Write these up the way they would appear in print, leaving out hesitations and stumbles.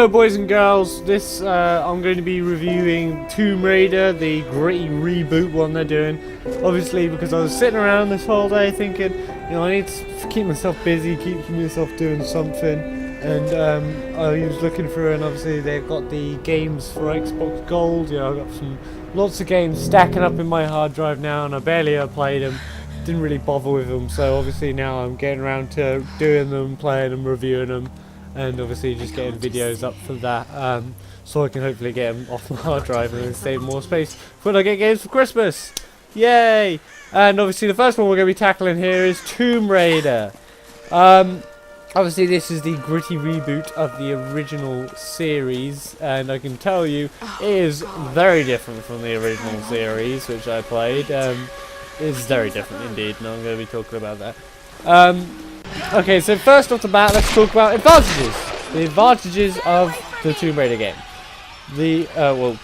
Hello boys and girls, I'm going to be reviewing Tomb Raider, the gritty reboot one they're doing. Obviously because I was sitting around this whole day thinking, I need to keep myself busy, keep myself doing something. And I was looking through, and obviously they've got the games for Xbox Gold. I've got lots of games stacking up in my hard drive now, and I barely ever played them. Didn't really bother with them, so obviously now I'm getting around to doing them, playing them, reviewing them. And obviously just getting videos up for that, so I can hopefully get them off my hard drive and then save more space when I get games for Christmas. Yay! And obviously the first one we're going to be tackling here is Tomb Raider. Obviously this is the gritty reboot of the original series, and I can tell you it is very different from the original series which I played. It's very different indeed, and I'm going to be talking about that. Okay, so first off the bat, let's talk about advantages. The advantages of the Tomb Raider game. The,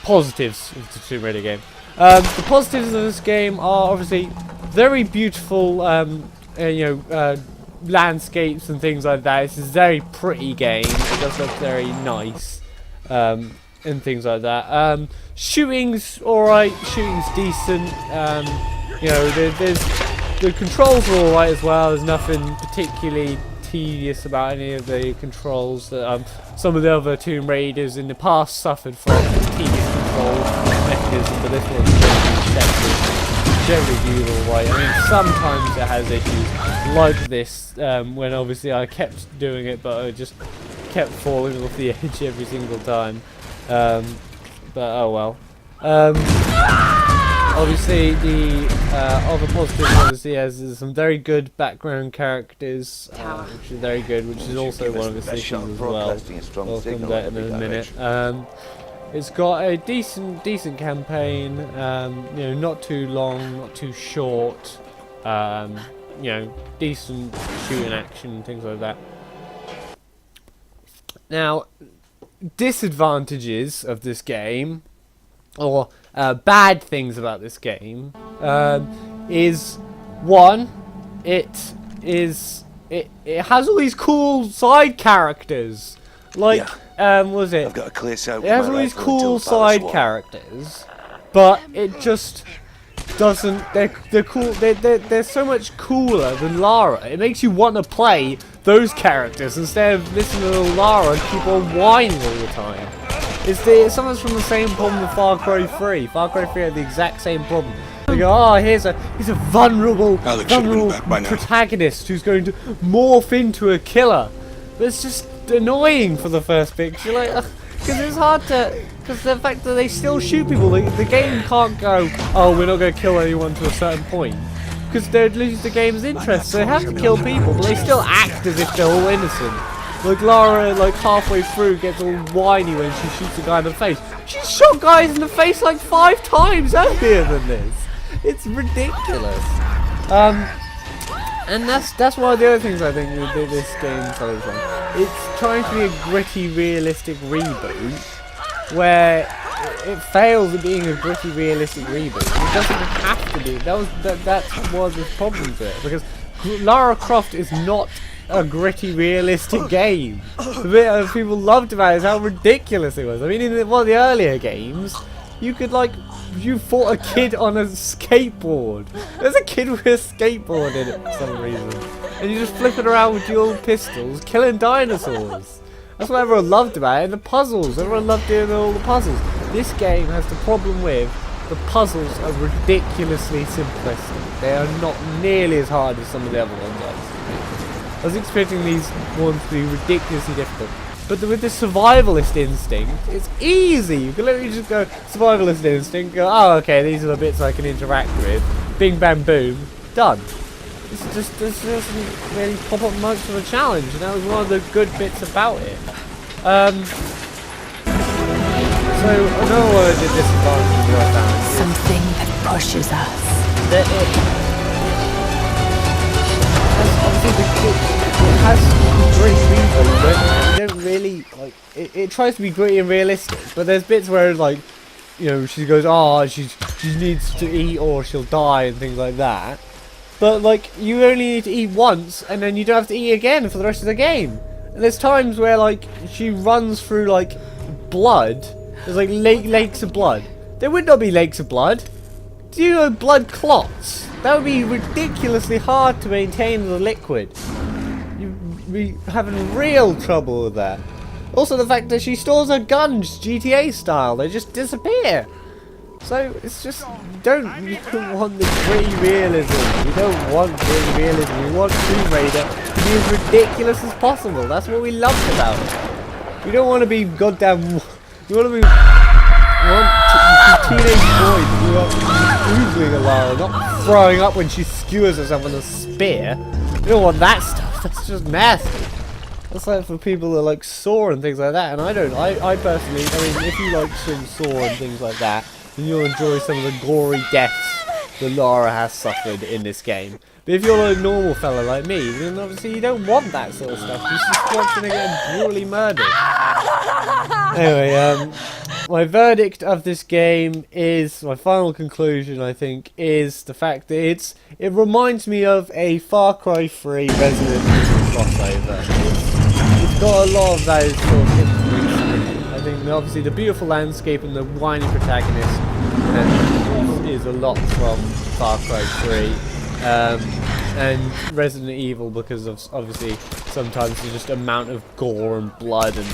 positives of the Tomb Raider game. The positives of this game are obviously very beautiful, landscapes and things like that. It's a very pretty game. It does look very nice, and things like that. Shooting's alright, shooting's decent. The controls are alright as well. There's nothing particularly tedious about any of the controls that some of the other Tomb Raiders in the past suffered from tedious control mechanism, but this one's generally viewed alright. I mean, sometimes it has issues like this, when obviously I kept doing it, but I just kept falling off the edge every single time. But oh well. Obviously, the other positives obviously has some very good background characters, which is very good, which is also one of the issues as well. We'll come to that in a minute. It's got a decent campaign, not too long, not too short, decent shooting action, things like that. Now, disadvantages of this game, or bad things about this game, is one, it has all these cool side characters, like was it? I've got a clear sight. It has all these cool side characters, but it just doesn't. They're cool. They're so much cooler than Lara. It makes you want to play those characters instead of listening to Lara and keep on whining all the time. It's something from the same problem with Far Cry 3. Far Cry 3 had the exact same problem. They go, oh, he's a vulnerable protagonist who's going to morph into a killer. But it's just annoying for the first bit. Cause you're like, because it's hard to, because the fact that they still shoot people, the game can't go, oh, we're not going to kill anyone to a certain point, because they'd lose the game's interest. So they have to kill people, but they still act as if they're all innocent. Like Lara, halfway through, gets all whiny when she shoots a guy in the face. She's shot guys in the face 5 times earlier than this. It's ridiculous. And that's one of the other things I think this game suffers from. It's trying to be a gritty, realistic reboot, where it fails at being a gritty, realistic reboot. It doesn't have to be. That's one of the problems with it, because Lara Croft is not a gritty, realistic game. The bit people loved about it is how ridiculous it was. I mean, in one of the earlier games, you fought a kid on a skateboard. There's a kid with a skateboard in it for some reason, and you just flip it around with dual pistols, killing dinosaurs. That's what everyone loved about it. And the puzzles, everyone loved doing all the puzzles. This game has the problem with the puzzles are ridiculously simplistic. They are not nearly as hard as some of the other ones. I was expecting these ones to be ridiculously difficult. But with the survivalist instinct, it's easy. You can literally just go, survivalist instinct, go, oh, okay, these are the bits I can interact with. Bing, bang, boom, done. This doesn't really pop up much of a challenge, and that was one of the good bits about it. So, another one of the disadvantages I found is something that pushes us. That it has great reboot, but you don't really it tries to be gritty and realistic, but there's bits where she goes, oh, she needs to eat or she'll die and things like that. But you only need to eat once and then you don't have to eat again for the rest of the game. And there's times where like she runs through like blood. There's like lakes of blood. There would not be lakes of blood. Do you know blood clots? That would be ridiculously hard to maintain the liquid. You'd be having real trouble with that. Also the fact that she stores her guns GTA style. They just disappear. So it's just you don't want the gritty realism. You don't want gritty realism. You want Tomb Raider to be as ridiculous as possible. That's what we loved about it. You don't want to be goddamn. You want to be teenage boys who are oozing a lot, not throwing up when she skewers herself with a spear. You don't want that stuff. That's just nasty. That's like for people that like Saw and things like that. And I don't. I personally. I mean, if you like some Saw and things like that, then you'll enjoy some of the gory deaths that Lara has suffered in this game. But if you're a normal fella like me, then obviously you don't want that sort of stuff. You're just watching her get brutally murdered. Anyway, my verdict of this game is, my final conclusion I think, is the fact that it reminds me of a Far Cry 3 Resident Evil crossover. It's got a lot of those sort of influences. I think obviously the beautiful landscape and the whiny protagonist is a lot from Far Cry 3. And Resident Evil, because of obviously sometimes the just amount of gore and blood and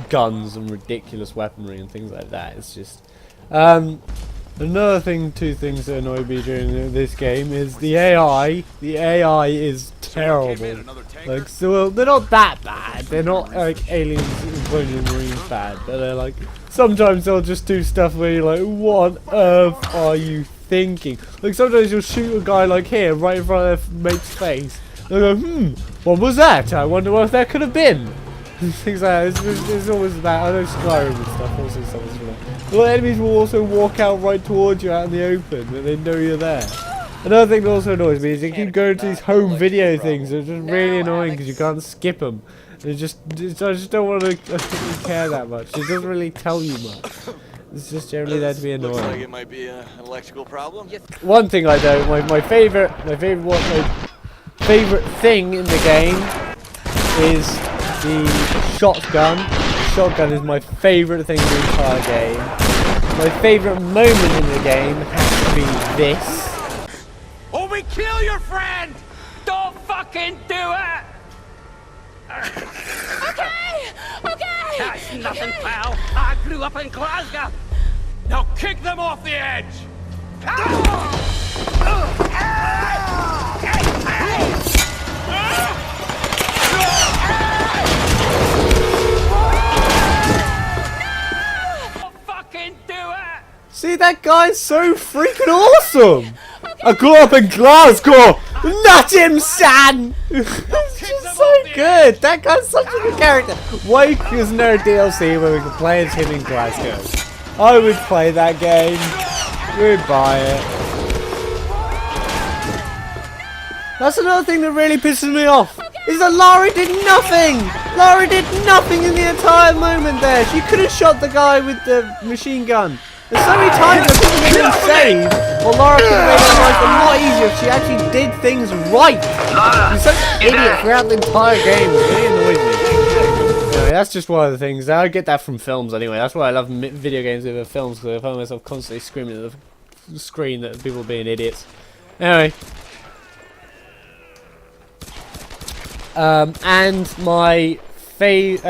guns and ridiculous weaponry and things like that. It's just another thing. Two things that annoy me during this game is the AI. The AI is terrible. Like, so they're not that bad. They're not like Aliens and Marines bad, but they're like sometimes they'll just do stuff where you're like, what on earth are you thinking? Like sometimes you'll shoot a guy like here right in front of their mate's face. They'll go, what was that? I wonder what that could have been. Things like that. There's always that. I know Skyrim and stuff also suffers from that. Well, enemies will also walk out right towards you out in the open and they know you're there. Another thing that also annoys me is they keep going to these home video things. They're just really annoying because you can't skip them. I just don't want to care that much. It doesn't really tell you much. It's just generally there to be annoying. Looks like it might be an electrical problem. One thing I don't, my favorite thing in the game is the shotgun. The shotgun is my favorite thing in the entire game. My favorite moment in the game has to be this. Or we kill your friend! Don't fucking do it! Okay! Okay! That's nothing, pal. I grew up in Glasgow. Now kick them off the edge! Don't fucking do it! See, that guy's so freaking awesome! I grew up in Glasgow! Not him, son! It's just so good! That guy's such a good character! Why isn't there a DLC where we can play as him in Glasgow? I would play that game. We'd buy it. That's another thing that really pisses me off. Is that Lara did nothing! Lara did nothing in the entire moment there! She could have shot the guy with the machine gun. There's so many times that people have been saved, or Lara could have made her life a lot easier if she actually did things right. She's such an idiot throughout the entire game. It really annoys me. Anyway, that's just one of the things. I get that from films anyway. That's why I love video games over films, because I find myself constantly screaming at the screen that people are being idiots. Anyway. And my and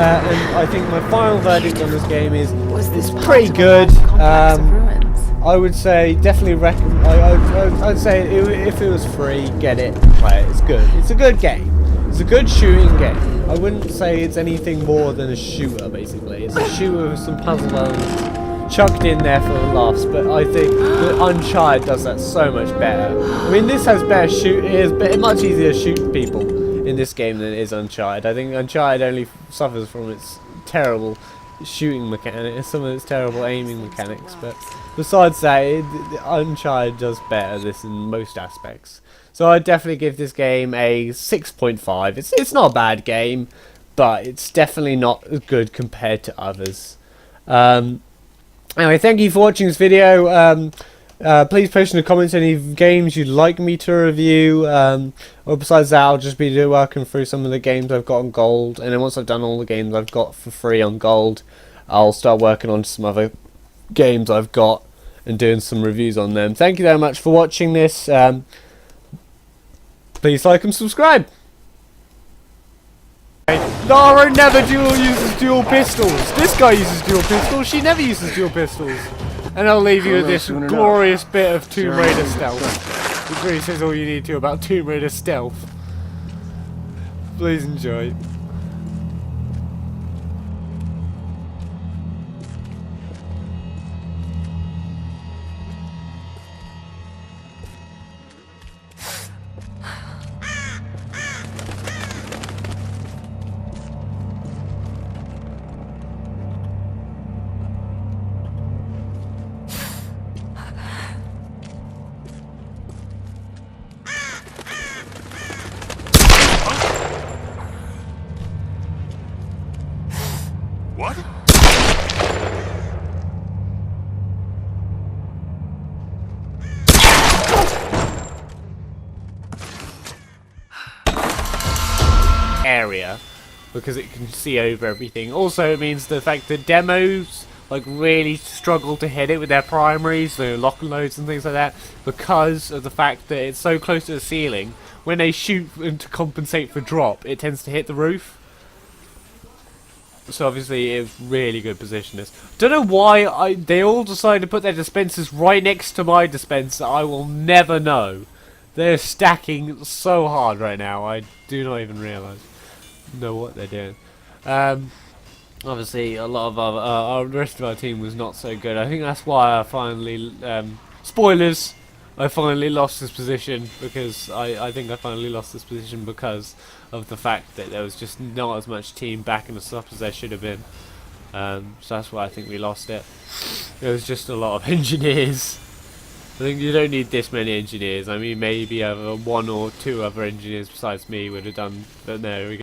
I think my final verdict on this game is it's pretty good. I would say definitely recommend. I'd say if it was free, get it, play it. It's good. It's a good game. It's a good shooting game. I wouldn't say it's anything more than a shooter. Basically, it's a shooter with some puzzle elements chucked in there for the laughs. But I think that Uncharted does that so much better. I mean, this has better shoot. It is much easier to shoot people in this game than it is Uncharted. I think Uncharted only suffers from its terrible shooting mechanics, some of its terrible aiming mechanics, but besides that, Uncharted does better this in most aspects. So I'd definitely give this game a 6.5. It's not a bad game, but it's definitely not as good compared to others. Anyway, thank you for watching this video. Please post in the comments any games you'd like me to review. Or besides that, I'll just be working through some of the games I've got on gold, and then once I've done all the games I've got for free on gold, I'll start working on some other games I've got and doing some reviews on them. Thank you very much for watching this. Please like and subscribe. Lara never uses dual pistols. This guy uses dual pistols. She never uses dual pistols. And I'll leave you with this glorious bit of Tomb Raider stealth, which really says all you need to about Tomb Raider stealth. Please enjoy. What? Area, because it can see over everything. Also, it means the fact that demos like really struggle to hit it with their primaries, so lock and loads and things like that, because of the fact that it's so close to the ceiling. When they shoot and to compensate for drop, it tends to hit the roof. So obviously it's really good position. Don't know why they all decided to put their dispensers right next to my dispenser. I will never know. They're stacking so hard right now. I do not even know what they're doing. Obviously a lot of our rest of our team was not so good. I think that's why I finally spoilers. I finally lost this position because I think I finally lost this position because of the fact that there was just not as much team backing us up as there should have been. So that's why I think we lost it. There was just a lot of engineers. I think you don't need this many engineers. I mean, maybe one or two other engineers besides me would have done, but there we go.